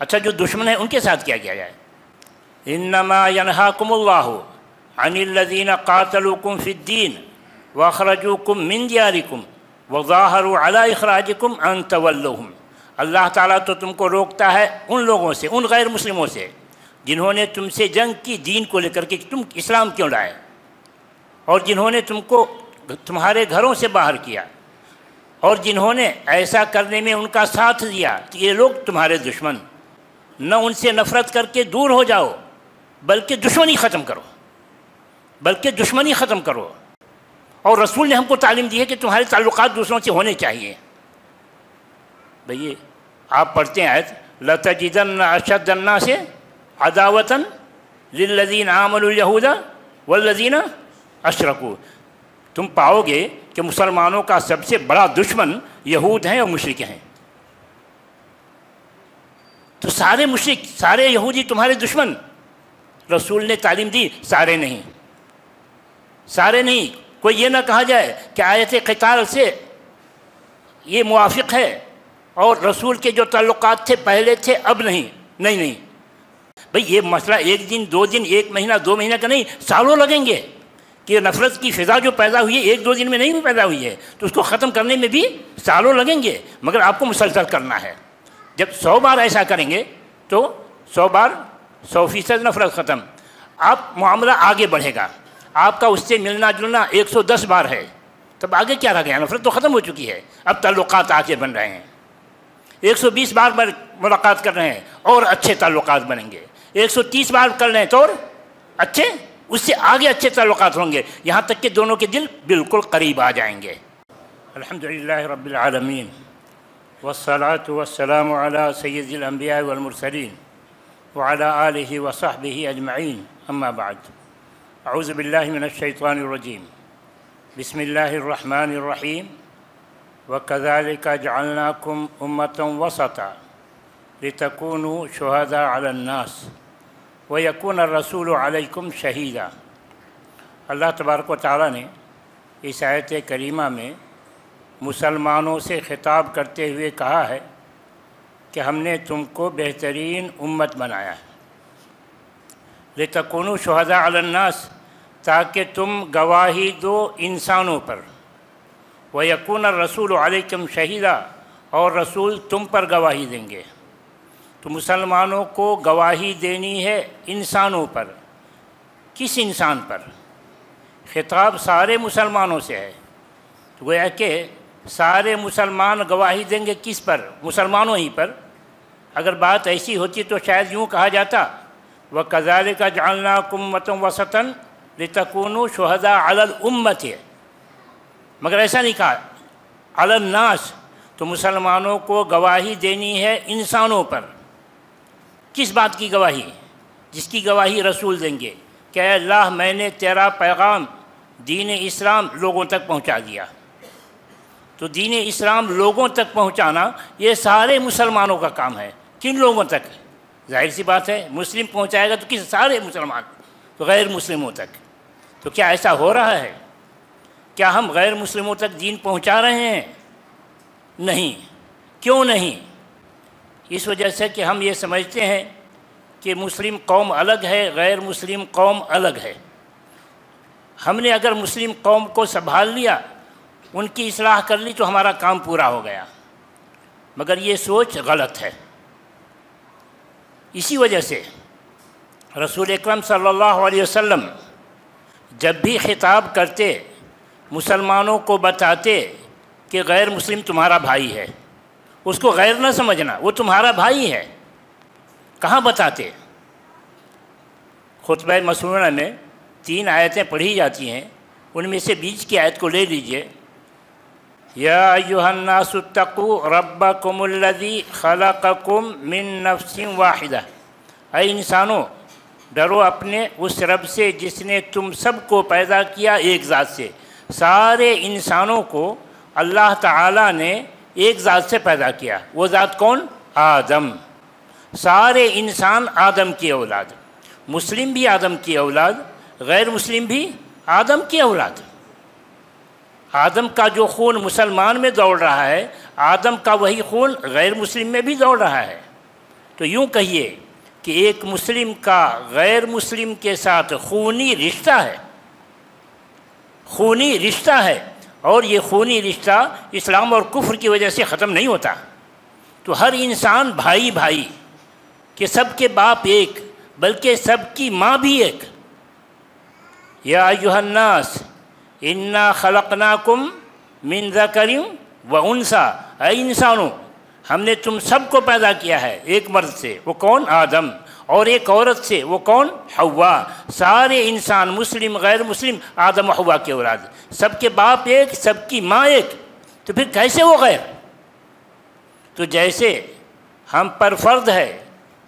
اچھا جو دشمن ہیں ان کے ساتھ کیا کیا جائے؟ انما ینہاکم اللہ عن الذین قاتلوکم فی الدین واخرجوکم من دیارکم وظاہروا علی اخراجکم ان تولوہم۔ اللہ تعالیٰ تو تم کو روکتا ہے ان لوگوں سے، ان غیر مسلموں سے جنہوں نے تم سے جنگ کی دین کو لے کر کے کہ تم اسلام کیوں لائے، اور جنہوں نے تم کو تمہارے گھروں سے باہر کیا، اور جنہوں نے ایسا کرنے میں ان کا ساتھ دیا کہ یہ لوگ تمہارے دشمن، نہ ان سے نفرت کر کے دور ہو جاؤ بلکہ دشمنی ختم کرو، بلکہ دشمنی ختم کرو۔ اور رسول نے ہم کو تعلیم دی ہے کہ تمہارے تعلقات دوسروں سے ہونے چاہیے۔ بھئی آپ پڑھتے ہیں آیت لَتَجِدَنَّ أَشَدَّ النَّاسِ عَدَاوَةً لِلَّذِينَ آمَنُوا الْيَهُودَ وَالَّذِينَ أَشْرَكُوا، تم پاؤ گے کہ مسلمانوں کا سب سے بڑا دشمن یہود ہیں اور مشرک ہیں۔ تو سارے مشرک، سارے یہودی تمہارے دشمن؟ رسول نے تعلیم دی سارے نہیں، سارے نہیں۔ کوئی یہ نہ کہا جائے کہ آیت قتال سے یہ موافق ہے اور رسول کے جو تعلقات تھے پہلے تھے اب نہیں، نہیں۔ بھئی یہ مسئلہ ایک دن، دو دن، ایک مہینہ، دو مہینہ کا نہیں، سالوں لگیں گے کہ نفرت کی فضا جو پیدا ہوئی ہے ایک دو دن میں نہیں پیدا ہوئی ہے، تو اس کو ختم کرنے میں بھی سالوں لگیں گے، مگر آپ کو مسلسل کرنا ہے۔ جب 100 بار ایسا کریں گے تو 100 بار 100% نفرت ختم، آپ معاملہ آگے بڑھے گا۔ آپ کا اس سے ملنا جلنا 110 بار ہے، تب آگے کیا رہ گیا؟ نفرت تو ختم ہو چکی ہے، اب تعلقات آگے بن رہے ہیں۔ 120 بار ملاقات کر رہے ہیں اور اچھے تعلقات بنیں گے، 130 بار کر رہے ہیں تو اور اچھے، اس سے آگے اچھے تعلقات ہوں گے، یہاں تک کہ دونوں کے دل بالکل قریب آ جائیں گے۔ الحمدللہ رب العالمین والصلاة والسلام علی سید الانبیاء والمرسلین وعلی آلہ وصحبہ اجمعین، اما بعد۔ اعوذ باللہ من الشیطان الرجیم، بسم اللہ الرحمن الرحیم، وَكَذَلِكَ جَعَلْنَاكُمْ أُمَّةً وَسَطًا لِتَكُونُوا شُهَدَاءَ عَلَى النَّاسِ وَيَكُونَ الرَّسُولُ عَلَيْكُمْ شَهِيدًا۔ اللہ تبارک و تعالیٰ نے اس آیت کریمہ میں مسلمانوں سے خطاب کرتے ہوئے کہا ہے کہ ہم نے تم کو بہترین امت بنایا ہے، لِتَكُونُوا شُهَدَاءَ عَلَى النَّاسِ، تاکہ تم گواہی دو انسانوں پر، وَيَكُونَ الرَّسُولُ عَلَيْكُمْ شَهِيدًا، اور رسول تم پر گواہی دیں گے۔ تو مسلمانوں کو گواہی دینی ہے انسانوں پر۔ کس انسان پر؟ خطاب سارے مسلمانوں سے ہے، تو گویا کہ سارے مسلمان گواہی دیں گے کس پر؟ مسلمانوں ہی پر۔ اگر بات ایسی ہوتی تو شاید یوں کہا جاتا وَكَذَلِكَ جَعَلْنَاكُمْ أُمَّةً وَسَطًا لِتَكُونُوا شُهَدَاءَ عَلَى الْأُمَّةِ، مگر ایسا نہیں کہا، علی الناس، تو مسلمانوں کو گواہی دینی ہے انسانوں پر۔ کس بات کی گواہی؟ جس کی گواہی رسول دیں گے کہ اے اللہ میں نے تیرا پیغام دین اسلام لوگوں تک پہنچا دیا۔ تو دین اسلام لوگوں تک پہنچانا یہ سارے مسلمانوں کا کام ہے۔ کن لوگوں تک؟ ظاہر سی بات ہے مسلم پہنچائے گا تو کس؟ سارے مسلمان، تو غیر مسلموں تک۔ تو کیا ایسا ہو رہا ہے؟ کیا ہم غیر مسلموں تک دین پہنچا رہے ہیں؟ نہیں۔ کیوں نہیں؟ اس وجہ سے کہ ہم یہ سمجھتے ہیں کہ مسلم قوم الگ ہے، غیر مسلم قوم الگ ہے۔ ہم نے اگر مسلم قوم کو سنبھال لیا، ان کی اصلاح کر لی تو ہمارا کام پورا ہو گیا، مگر یہ سوچ غلط ہے۔ اسی وجہ سے رسول اکرم صلی اللہ علیہ وسلم جب بھی خطاب کرتے مسلمانوں کو بتاتے کہ غیر مسلم تمہارا بھائی ہے، اس کو غیر نہ سمجھنا، وہ تمہارا بھائی ہے۔ کہاں بتاتے؟ خطبہ مسنونہ میں 3 آیتیں پڑھی جاتی ہیں، ان میں سے بیچ کی آیت کو لے لیجئے۔ یا ایھا الناس اتقوا ربکم الذی خلقکم من نفس واحدہ، اے انسانوں ڈرو اپنے اس رب سے جس نے تم سب کو پیدا کیا ایک ذات سے۔ سارے انسانوں کو اللہ تعالیٰ نے ایک ذات سے پیدا کیا۔ وہ ذات کون؟ آدم۔ سارے انسان آدم کی اولاد، مسلم بھی آدم کی اولاد، غیر مسلم بھی آدم کی اولاد۔ آدم کا جو خون مسلمان میں دوڑ رہا ہے، آدم کا وہی خون غیر مسلم میں بھی دوڑ رہا ہے۔ تو یوں کہیے کہ ایک مسلم کا غیر مسلم کے ساتھ خونی رشتہ ہے، خونی رشتہ ہے، اور یہ خونی رشتہ اسلام اور کفر کی وجہ سے ختم نہیں ہوتا۔ تو ہر انسان بھائی بھائی کہ سب کے باپ ایک، بلکہ سب کی ماں بھی ایک۔ یا ایھا الناس انا خلقناکم من ذکر و انثی، اے انسانوں ہم نے تم سب کو پیدا کیا ہے ایک مرد سے، وہ کون؟ آدم، اور ایک عورت سے، وہ کون؟ حوا۔ سارے انسان مسلم غیر مسلم آدم و حوا کے اولاد، سب کے باپ ایک، سب کی ماں ایک، تو پھر کیسے وہ غیر؟ تو جیسے ہم پر فرض ہے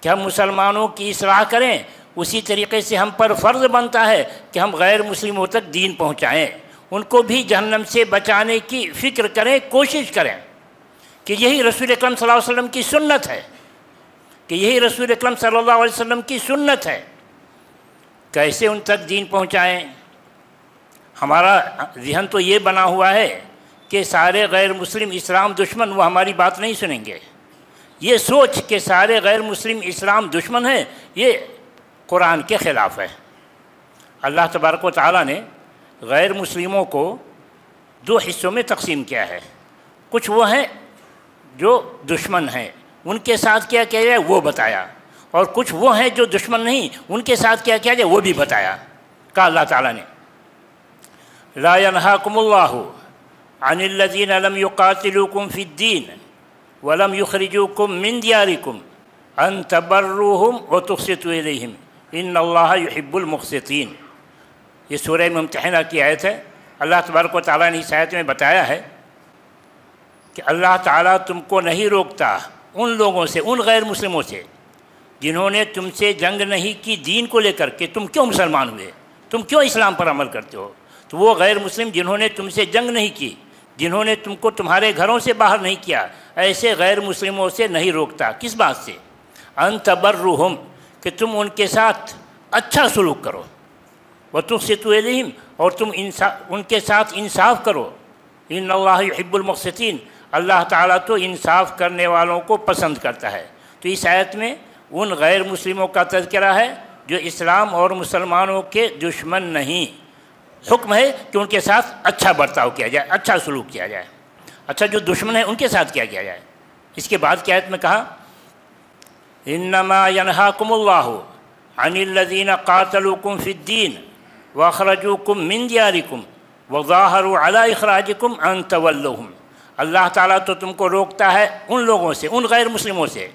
کہ ہم مسلمانوں کی اصلاح کریں، اسی طریقے سے ہم پر فرض بنتا ہے کہ ہم غیر مسلموں تک دین پہنچائیں، ان کو بھی جہنم سے بچانے کی فکر کریں، کوشش کریں، کہ یہی رسول اکرم صلی اللہ علیہ وسلم کی سنت ہے، کہ یہی رسول اکرم صلی اللہ علیہ وسلم کی سنت ہے۔ کیسے ان تک دین پہنچائیں؟ ہمارا ذہن تو یہ بنا ہوا ہے کہ سارے غیر مسلم اسلام دشمن، وہ ہماری بات نہیں سنیں گے۔ یہ سوچ کہ سارے غیر مسلم اسلام دشمن ہیں، یہ قرآن کے خلاف ہے۔ اللہ تبارک و تعالیٰ نے غیر مسلموں کو دو حصوں میں تقسیم کیا ہے، کچھ وہ ہیں جو دشمن ہیں، ان کے ساتھ کیا کیا جائے وہ بتایا، اور کچھ وہ ہیں جو دشمن نہیں، ان کے ساتھ کیا کیا جائے وہ بھی بتایا۔ کہا اللہ تعالیٰ نے لا ینہاکم اللہ عن الذین لم یقاتلوکم فی الدین ولم یخرجوکم من دیارکم ان تبروہم وتقسطوا الیہم ان اللہ یحب المقسطین۔ یہ سورہ ممتحنہ کی آیت ہے۔ اللہ تبارک و تعالیٰ نے اس آیت میں بتایا ہے کہ اللہ تعالیٰ تم کو نہیں روکتا ان لوگوں سے، ان غیر مسلموں سے جنہوں نے تم سے جنگ نہیں کی دین کو لے کر کہ تم کیوں مسلمان ہوئے، تم کیوں اسلام پر عمل کرتے ہو۔ تو وہ غیر مسلم جنہوں نے تم سے جنگ نہیں کی، جنہوں نے تم کو تمہارے گھروں سے باہر نہیں کیا، ایسے غیر مسلموں سے نہیں روکتا۔ کس بات سے؟ ان تبرہم، کہ تم ان کے ساتھ اچھا سلوک کرو، وتقسطوا الیہم، اور تم ان کے ساتھ انصاف کرو۔ ان اللہ یحب المقسطین، اللہ تعالیٰ تو انصاف کرنے والوں کو پسند کرتا ہے۔ تو اس آیت میں ان غیر مسلموں کا تذکرہ ہے جو اسلام اور مسلمانوں کے دشمن نہیں۔ حکم ہے کہ ان کے ساتھ اچھا برتاؤ کیا جائے، اچھا سلوک کیا جائے۔ اچھا جو دشمن ہے ان کے ساتھ کیا کیا جائے؟ اس کے بعد کی آیت میں کہا انما ینہاکم اللہ عن الذین قاتلوکم فی الدین واخرجوکم من دیارکم وظاہروا علی اخراجکم ان تولوہم۔ اللہ تعالیٰ تو تم کو روکتا ہے ان لوگوں سے، ان غیر مسلموں سے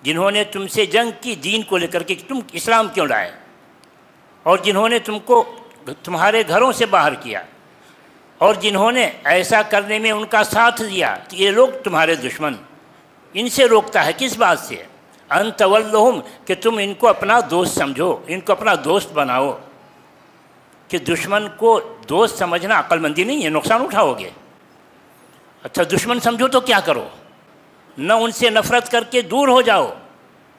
جنہوں نے تم سے جنگ کی دین کو لے کر کہ تم اسلام کیوں لائے، اور جنہوں نے تم کو تمہارے گھروں سے باہر کیا، اور جنہوں نے ایسا کرنے میں ان کا ساتھ دیا، تو یہ لوگ تمہارے دشمن۔ ان سے روکتا ہے کس بات سے؟ ان تولہم، کہ تم ان کو اپنا دوست سمجھو، ان کو اپنا دوست بناؤ۔ کہ دشمن کو دوست سمجھنا عقل مندی نہیں ہے، نقصان اٹھاؤ گے۔ اچھا دشمن سمجھو تو کیا کرو؟ نہ ان سے نفرت کر کے دور ہو جاؤ،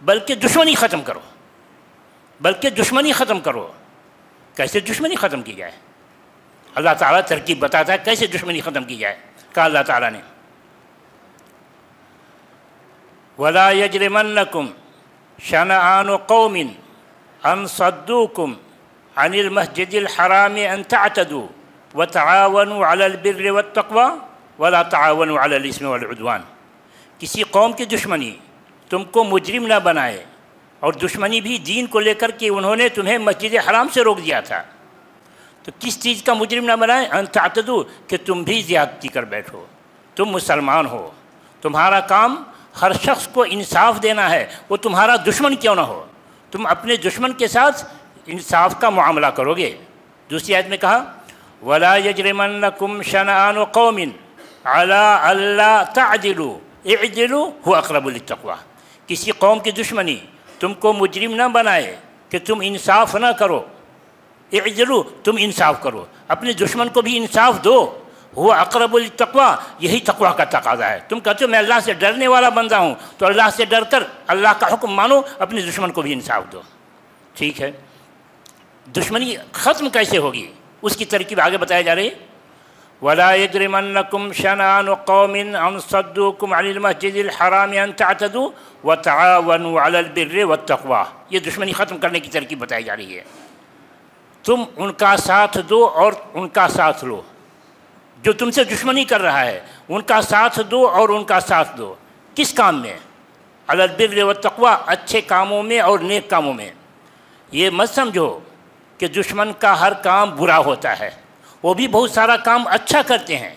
بلکہ دشمنی ختم کرو، بلکہ دشمنی ختم کرو۔ کیسے دشمنی ختم کی جائے؟ اللہ تعالیٰ ترکیب بتاتا ہے کیسے دشمنی ختم کی جائے۔ کہا اللہ تعالیٰ نے وَلَا يَجْرِمَنَّكُمْ شَنَآنُ قَوْمٍ أَن صَدُّوكُمْ عَنِ الْمَسْجِدِ الْحَرَامِ أَن تَعْتَدُوا وَتَعَاوَنُوا عَلَى الْبِرِّ وَالتَّقْوَىٰ وَلَا تَعَاوَنُوا عَلَى الْإِثْمِ وَالْعُدْوَانِ۔ کسی قوم کی دشمنی تم کو مجرم نہ بنائے، اور دشمنی بھی دین کو لے کر کے انہوں نے تمہیں مسجد حرام سے روک دیا تھا، تو کس چیز کا مجرم نہ بنائے؟ ان تعتدوا، کہ تم بھی زیادتی کر بیٹھو۔ تم مسلمان ہو، تمہارا کام ہر شخص کو انصاف دینا ہے، وہ تمہارا دشمن کیوں نہ ہو، تم اپنے دشمن کے ساتھ انصاف کا معاملہ کرو گے۔ دوسری آیت میں کہا وَلَا يَجْرِمَنَّكُمْ شَنَآنُ قَوْمٍ عَلَىٰ أَلَّا تَعْدِلُوا اعْدِلُوا هُوَ أَقْرَبُ لِلتَّقْوىٰ۔ کسی قوم کی دشمنی تم کو مجرم نہ بنائے کہ تم انصاف نہ کرو، اعدلوا، تم انصاف کرو، اپنے دشمن کو بھی انصاف دو۔ هو اقرب للتقویٰ، یہی تقویٰ کا تقاضا ہے۔ تم کہتے ہو میں اللہ سے ڈرنے والا بندہ ہوں، تو اللہ سے ڈر کر اللہ کا حکم مانو، اپنے دشمن کو بھی انصاف دو۔ ٹھیک ہے، دشمنی ختم کیسے ہوگی؟ اس کی ترکیب آگے بتائی جا رہی ہے ولا يجرمنكم شنآن قوم أن صدوكم عن المسجد الحرام أن تعتدوا وتعاونوا على البر والتقوى. یہ دشمنی ختم کرنے کی ترکیب بتائی جا رہی ہے. تم ان کا ساتھ دو اور ان کا ساتھ لو. جو تم سے دشمنی کر رہا ہے ان کا ساتھ دو اور ان کا ساتھ دو. کس کام میں؟ علی البر والتقوی، اچھے کاموں میں اور نیک کاموں میں. یہ مت سمجھو کہ دشمن کا ہر کام برا ہوتا ہے، وہ بھی بہت سارا کام اچھا کرتے ہیں،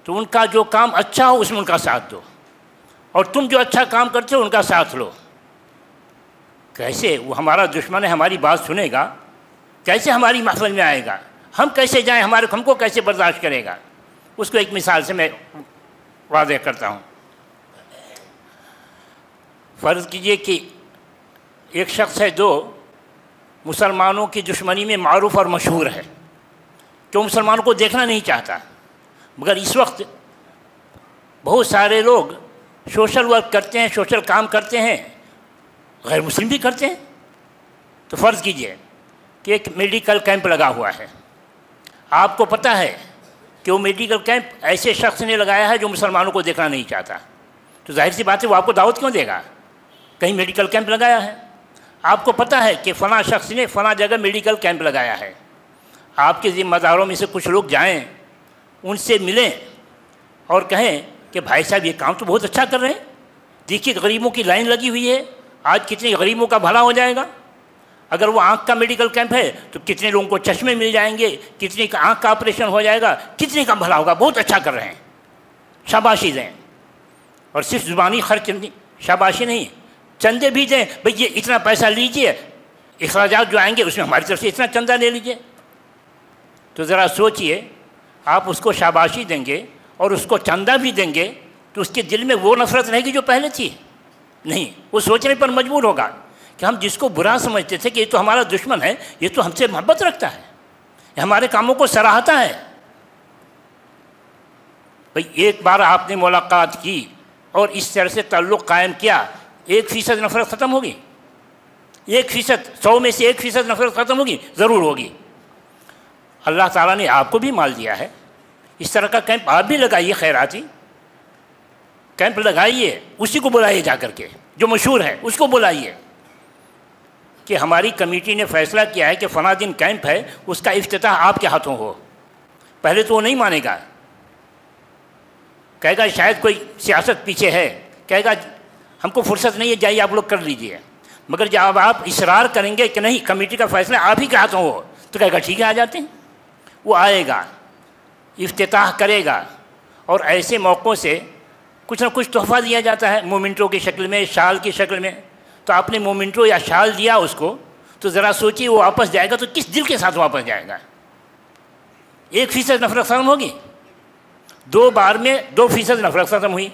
تو ان کا جو کام اچھا ہو اس میں ان کا ساتھ دو، اور تم جو اچھا کام کرتے ہو ان کا ساتھ لو. کیسے؟ وہ ہمارا دشمن ہے، ہماری بات سنے گا؟ کیسے ہماری محفل میں آئے گا؟ ہم کیسے جائیں؟ ہم کو کیسے برداشت کرے گا؟ اس کو ایک مثال سے میں واضح کرتا ہوں. فرض کیجئے کہ ایک شخص ہے جو مسلمانوں کی دشمنی میں معروف اور مشہور ہے، کہ وہ مسلمانوں کو دیکھنا نہیں چاہتا، مگر اس وقت بہت سارے لوگ سوشل ورک کرتے ہیں، سوشل کام کرتے ہیں، غیر مسلم بھی کرتے ہیں. تو فرض کیجئے کہ ایک میڈیکل کیمپ لگا ہوا ہے. آپ کو پتہ ہے کہ وہ میڈیکل کیمپ ایسے شخص نے لگایا ہے جو مسلمانوں کو دیکھنا نہیں چاہتا، تو ظاہر سی بات ہے وہ آپ کو دعوت کیوں دے گا؟ کہیں میڈیکل کیمپ لگایا ہے. آپ کو پتہ ہے کہ فلاں شخص نے فلاں جگہ میڈیکل کیمپ لگایا ہے. آپ کے ذمہ داروں میں سے کچھ لوگ جائیں، ان سے ملیں اور کہیں کہ بھائی صاحب یہ کام تو بہت اچھا کر رہے ہیں، دیکھیے غریبوں کی لائن لگی ہوئی ہے، آج کتنے غریبوں کا بھلا ہو جائے گا. اگر وہ آنکھ کا میڈیکل کیمپ ہے تو کتنے لوگوں کو چشمے مل جائیں گے، کتنے کا آنکھ کا آپریشن ہو جائے گا، کتنے کا بھلا ہوگا، بہت اچھا کر رہے ہیں، شاباشی دیں. اور صرف زبانی خرچ شاباشی نہیں، چندے بھی دیں، بھئی یہ اتنا پیسہ لیجئے، اخراجات جو آئیں گے اس میں ہماری طرف سے اتنا چندہ لے لیجئے. تو ذرا سوچئے، آپ اس کو شاباشی دیں گے اور اس کو چندہ بھی دیں گے تو اس کے دل میں وہ نفرت رہے گی جو پہلے تھی؟ نہیں. وہ سوچنے پر مجبور ہوگا کہ ہم جس کو برا سمجھتے تھے کہ یہ تو ہمارا دشمن ہے، یہ تو ہم سے محبت رکھتا ہے، یہ ہمارے کاموں کو سراہتا ہے. بھئی ایک بار آپ نے ملاقات کی اور اس طرح سے تعلق قائم کیا، 1% نفرت ختم ہوگی؟ 1%، 100 میں سے 1% نفرت ختم ہوگی؟ ضرور ہوگی. اللہ تعالیٰ نے آپ کو بھی مال دیا ہے، اس طرح کا کیمپ آپ بھی لگائیے، خیراتی کیمپ لگائیے، اسی کو بلائیے، جا کر کے جو مشہور ہے اس کو بلائیے کہ ہماری کمیٹی نے فیصلہ کیا ہے کہ فلاں دن کیمپ ہے، اس کا افتتاح آپ کے ہاتھوں ہو. پہلے تو وہ نہیں مانے گا، کہے گا شاید کوئی سیاست پیچھے ہے، کہے گا ہم کو فرصت نہیں ہے، جائیے آپ لوگ کر لیجئے. مگر جب آپ اصرار کریں گے کہ نہیں کمیٹی کا فیصلہ آپ ہی کے ہاتھوں ہو، تو کہے گا ٹھیک ہے آ جاتے ہیں. وہ آئے گا، افتتاح کرے گا، اور ایسے موقعوں سے کچھ نہ کچھ تحفہ دیا جاتا ہے، مومنٹوں کی شکل میں، شال کی شکل میں. تو آپ نے مومنٹو یا شال دیا اس کو، تو ذرا سوچیے وہ واپس جائے گا تو کس دل کے ساتھ واپس جائے گا؟ 1% نفرت ختم ہوگی، 2 بار میں 2% نفرت ختم ہوئی.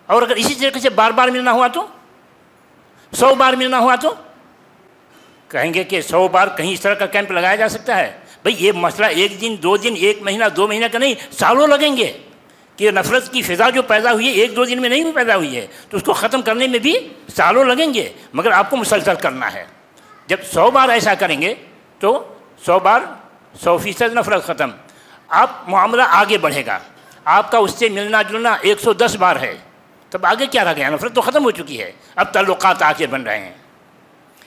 اور اگر اسی طریقے سے بار بار ملنا ہوا تو، 100 بار ملنا ہوا تو کہیں گے کہ 100 بار کہیں اس طرح کا کیمپ لگایا جا سکتا ہے؟ بھئی یہ مسئلہ 1 دن 2 دن 1 مہینہ 2 مہینہ کا نہیں، سالوں لگیں گے. کہ نفرت کی فضا جو پیدا ہوئی ہے 1-2 دن میں نہیں پیدا ہوئی ہے، تو اس کو ختم کرنے میں بھی سالوں لگیں گے، مگر آپ کو مسلسل کرنا ہے. جب 100 بار ایسا کریں گے تو 100 بار 100% نفرت ختم. آپ معاملہ آگے بڑھے گا، آپ کا اس سے ملنا جلنا 110 بار ہے، تب آگے کیا رہ گیا؟ نفرت تو ختم ہو چکی ہے، اب تعلقات آگے بن رہے ہیں.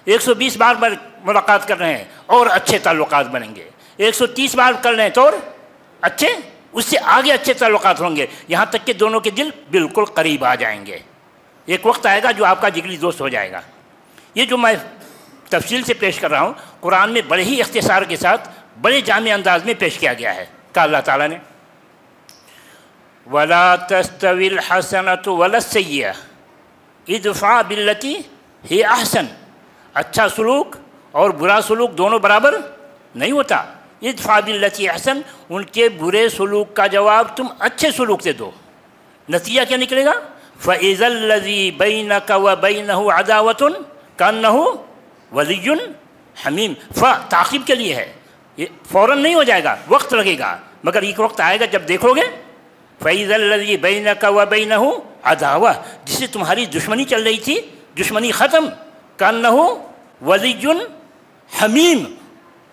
120 بار ملاقات کر رہے ہیں اور اچھے تعلقات بنیں گے. 130 بار کر رہے ہیں تو اور اچھے، اس سے آگے اچھے تعلقات ہوں گے، یہاں تک کہ دونوں کے دل بالکل قریب آ جائیں گے. ایک وقت آئے گا جو آپ کا جگری دوست ہو جائے گا. یہ جو میں تفصیل سے پیش کر رہا ہوں قرآن میں بڑے ہی اختصار کے ساتھ بڑے جامع انداز میں پیش کیا گیا ہے. کہا اللہ تعالیٰ نے وَلَا تَسْتَوِي الْحَسَنَةُ وَلَا السَّيِّئَةُ اِدْفَعْ بِالَّتِي هِيَ أَحْسَنُ. اچھا سلوک اور برا سلوک دونوں برابر نہیں ہوتا. ادفع باللتی احسن، ان کے برے سلوک کا جواب تم اچھے سلوک سے دو. نتیجہ کیا نکلے گا؟ فَإِذَا الَّذِي بَيْنَكَ وَبَيْنَهُ عَدَاوَةٌ كَأَنَّهُ وَلِيٌّ حَمِيمٌ. تعقیب کے لیے ہے، یہ فوراً نہیں ہو جائے گا، وقت لگے گا، مگر ایک وقت آئے گا جب دیکھو گے فَإِذَا الَّذِي بَيْنَكَ وَبَيْنَهُ عَدَاوَةٌ، جس سے تمہاری دشمنی چل رہی تھی، دشمنی ختم. كَأَنَّهُ وَلِيٌّ حَمِيمٌ،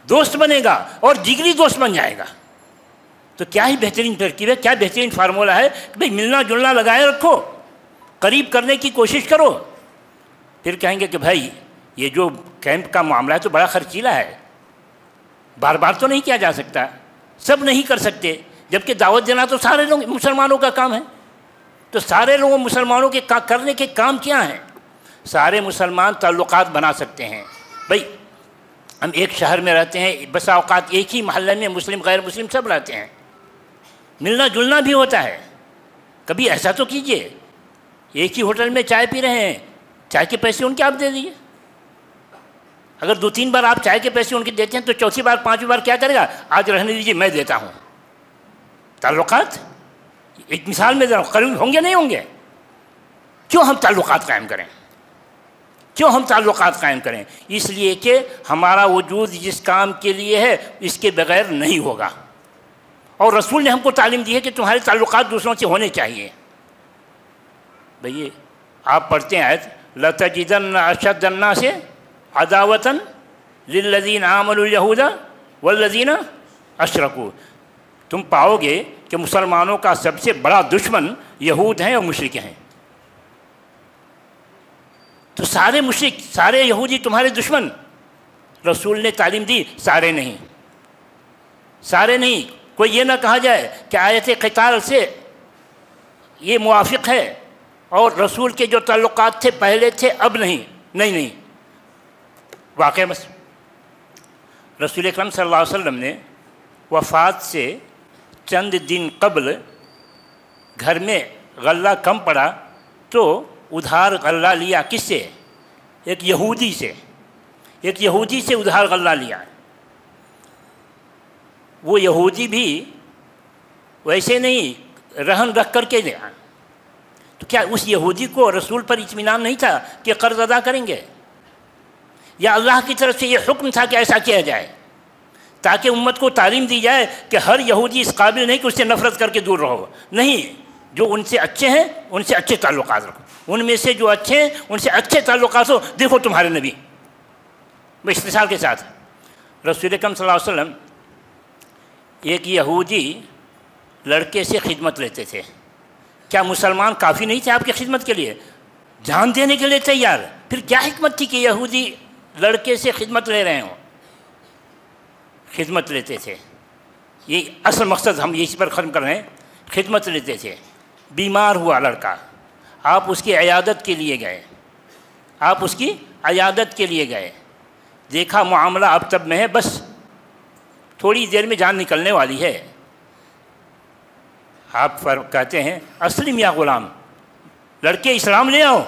دوست بنے گا اور جگری دوست بن جائے گا. تو کیا ہی بہترین ترکیب ہے، کیا بہترین فارمولہ ہے کہ بھئی ملنا جلنا لگائے رکھو، قریب کرنے کی کوشش کرو۔ پھر کہیں گے کہ بھائی یہ جو کیمپ کا معاملہ ہے تو بڑا خرچیلا ہے، بار بار تو نہیں کیا جا سکتا، سب نہیں کر سکتے، جبکہ دعوت دینا تو سارے لوگ مسلمانوں کا کام ہے۔ تو سارے لوگوں مسلمانوں کے کرنے کے کام کیا ہیں؟ سارے مسلمان تعلقات بنا سکتے ہیں۔ بھائی ہم ایک شہر میں رہتے ہیں، بسا اوقات ایک ہی محلے میں مسلم غیر مسلم سب رہتے ہیں، ملنا جلنا بھی ہوتا ہے۔ کبھی ایسا تو کیجئے، ایک ہی ہوٹل میں چائے پی رہے ہیں، چائے کے پیسے ان کے آپ دے دیجیے۔ اگر 2-3 بار آپ چائے کے پیسے ان کے دیتے ہیں تو چوتھی بار 5ویں بار کیا کرے گا؟ آج رہنے دیجیے میں دیتا ہوں۔ تعلقات ایک مثال میں قریب ہوں گے نہیں ہوں گے؟ کیوں ہم تعلقات قائم کریں؟ کیوں ہم تعلقات قائم کریں؟ اس لیے کہ ہمارا وجود جس کام کے لیے ہے اس کے بغیر نہیں ہوگا، اور رسول نے ہم کو تعلیم دی ہے کہ تمہارے تعلقات دوسروں سے ہونے چاہیے۔ بھئی آپ پڑھتے ہیں آیت لَتَجِدَنَّ أَشَدَّ النَّاسِ عَدَاوَةً لِلَّذِينَ آمَنُوا الْيَهُودَ وَالَّذِينَ أَشْرَكُوا، تم پاؤ گے کہ مسلمانوں کا سب سے بڑا دشمن یہود ہیں اور مشرک ہیں۔ تو سارے مشرک، سارے یہودی تمہارے دشمن؟ رسول نے تعلیم دی سارے نہیں، سارے نہیں۔ کوئی یہ نہ کہا جائے کہ آیت قتال سے یہ موافق ہے اور رسول کے جو تعلقات تھے پہلے تھے اب نہیں، نہیں۔ واقعہ رسول اکرم صلی اللہ علیہ وسلم نے وفات سے چند دن قبل گھر میں غلہ کم پڑا تو ادھار غلہ لیا۔ کس سے؟ ایک یہودی سے، ایک یہودی سے ادھار غلہ لیا۔ وہ یہودی بھی ویسے نہیں رہن رکھ کر کے لیا، تو کیا اس یہودی کو رسول پر اطمینان نہیں تھا کہ قرض ادا کریں گے؟ یا اللہ کی طرف سے یہ حکم تھا کہ ایسا کیا جائے تاکہ امت کو تعلیم دی جائے کہ ہر یہودی اس قابل نہیں کہ اس سے نفرت کر کے دور رہو؟ نہیں، جو ان سے اچھے ہیں ان سے اچھے تعلقات رکھو، ان میں سے جو اچھے ہیں ان سے اچھے تعلقات ہو۔ دیکھو تمہارے نبی، باختصار کے ساتھ رسول اکرم صلی اللہ علیہ وسلم ایک یہودی لڑکے سے خدمت لیتے تھے۔ کیا مسلمان کافی نہیں تھے آپ کی خدمت کے لیے؟ جان دینے کے لیے تیار۔ پھر کیا حکمت تھی کہ یہودی لڑکے سے خدمت لے رہے ہوں؟ خدمت لیتے تھے، یہ اصل مقصد ہم اسی پر ختم کر رہے ہیں۔ خدمت لیتے تھے، بیمار ہوا لڑکا، آپ اس کی عیادت کے لیے گئے، آپ اس کی عیادت کے لیے گئے، دیکھا معاملہ اب تب میں ہے، بس تھوڑی دیر میں جان نکلنے والی ہے۔ آپ کہتے ہیں اسلم یا غلام، لڑکے اسلام لے آؤ۔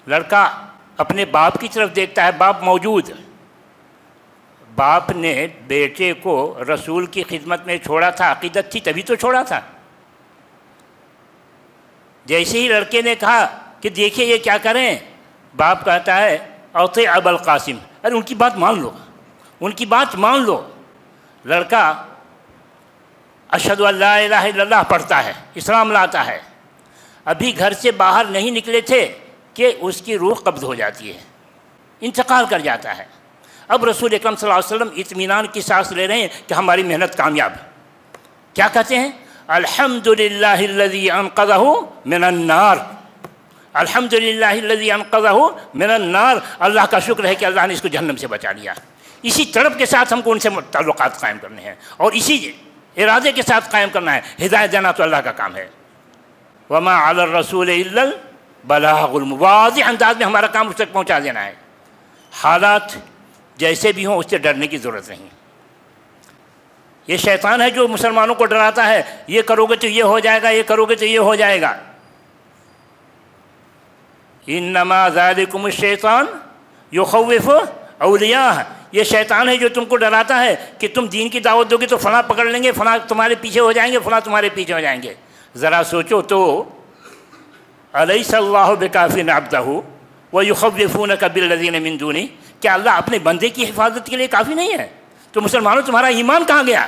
لڑکا اپنے باپ کی طرف دیکھتا ہے، باپ موجود۔ باپ نے بیٹے کو رسول کی خدمت میں چھوڑا تھا، عقیدت تھی تبھی تو چھوڑا تھا۔ جیسے ہی لڑکے نے کہا کہ دیکھیں یہ کیا کریں، باپ کہتا ہے اطیع ابا القاسم، ارے ان کی بات مان لو، ان کی بات مان لو۔ لڑکا اشہد ان لا الہ الا اللہ پڑھتا ہے، اسلام لاتا ہے، ابھی گھر سے باہر نہیں نکلے تھے کہ اس کی روح قبض ہو جاتی ہے، انتقال کر جاتا ہے۔ اب رسول اکرم صلی اللہ علیہ وسلم اطمینان کی سانس لے رہے ہیں کہ ہماری محنت کامیاب ہے۔ کیا کہتے ہیں؟ الحمدللہ الذی انقذہ من النار، الحمدللہ الذی انقذہ من النار، اللہ کا شکر ہے کہ اللہ نے اس کو جہنم سے بچا لیا۔ اسی تڑپ کے ساتھ ہم کو ان سے تعلقات قائم کرنے ہیں اور اسی ارادے کے ساتھ قائم کرنا ہے۔ ہدایت دینا تو اللہ کا کام ہے۔ وما علی الرسول الا البلاغ المبین، واضح انداز میں ہمارا کام اس تک پہنچا دینا ہے۔ حالات جیسے بھی ہوں اس سے ڈرنے کی ضرورت نہیں۔ یہ شیطان ہے جو مسلمانوں کو ڈراتا ہے، یہ کرو گے تو یہ ہو جائے گا، یہ کرو گے تو یہ ہو جائے گا۔ انما ذالکم الشیطان یخوف اولیاءہ، یہ شیطان ہے جو تم کو ڈراتا ہے کہ تم دین کی دعوت دو گے تو فلاں پکڑ لیں گے، فلاں تمہارے پیچھے ہو جائیں گے، فلاں تمہارے پیچھے ہو جائیں گے۔ ذرا سوچو تو، الیس اللہ بکاف عبدہ ویخوفونک بالذین من دونہ، کیا اللہ اپنے بندے کی حفاظت کے لیے کافی نہیں ہے؟ تو مسلمانوں تمہارا ایمان کہاں گیا؟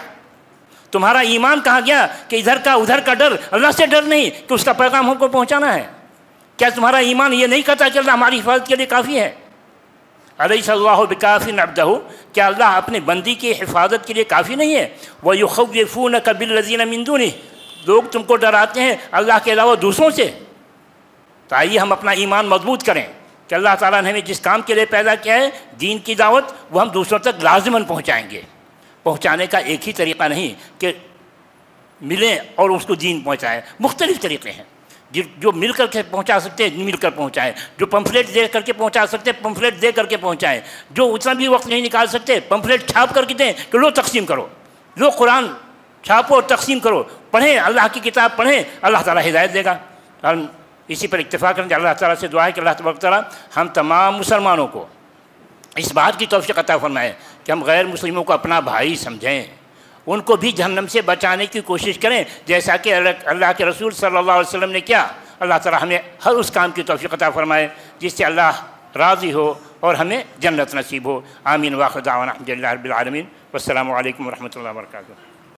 تمہارا ایمان کہاں گیا کہ ادھر کا ادھر کا ڈر، اللہ سے ڈر نہیں کہ اس کا پیغام ہم کو پہنچانا ہے؟ کیا تمہارا ایمان یہ نہیں کہتا کہ اللہ ہماری حفاظت کے لیے کافی ہے؟ الیس اللہ بکاف عبدہ، کیا اللہ اپنے بندی کی حفاظت کے لیے کافی نہیں ہے؟ وَيُخَوِّفُونَكَ بِالَّذِينَ مِن دُونِهِ، لوگ تم کو ڈراتے ہیں اللہ کے علاوہ دوسروں سے۔ تو آئیے ہم اپنا ایمان مضبوط کریں کہ اللہ تعالیٰ نے ہمیں جس کام کے لیے پیدا کیا ہے، دین کی دعوت، وہ ہم دوسروں تک لازماً پہنچائیں گے۔ پہنچانے کا ایک ہی طریقہ نہیں کہ ملیں اور اس کو دین پہنچائیں، مختلف طریقے ہیں۔ جو مل کر کے پہنچا سکتے ہیں مل کر پہنچائیں، جو پمفلیٹ دے کر کے پہنچا سکتے ہیں پمفلیٹ دے کر کے پہنچائیں، جو اتنا بھی وقت نہیں نکال سکتے پمفلیٹ چھاپ کر کے دیں کہ لو تقسیم کرو، لو قرآن چھاپو اور تقسیم کرو، پڑھیں، اللہ کی کتاب پڑھیں، اللہ تعالیٰ ہدایت دے گا۔ ہم اسی پر اکتفا کریں کہ اللہ تعالیٰ سے دعا ہے کہ اللہ تبارک تعالیٰ ہم تمام مسلمانوں کو اس بات کی توفیق عطا فرمائے کہ ہم غیر مسلموں کو اپنا بھائی سمجھیں، ان کو بھی جہنم سے بچانے کی کوشش کریں جیسا کہ اللہ کے رسول صلی اللہ علیہ وسلم نے کیا۔ اللہ تعالیٰ ہمیں ہر اس کام کی توفیق عطا فرمائے جس سے اللہ راضی ہو اور ہمیں جنت نصیب ہو۔ آمین۔ واخر دعوانا الحمد للہ رب العالمین، والسلام علیکم ورحمۃ اللہ وبرکاتہ۔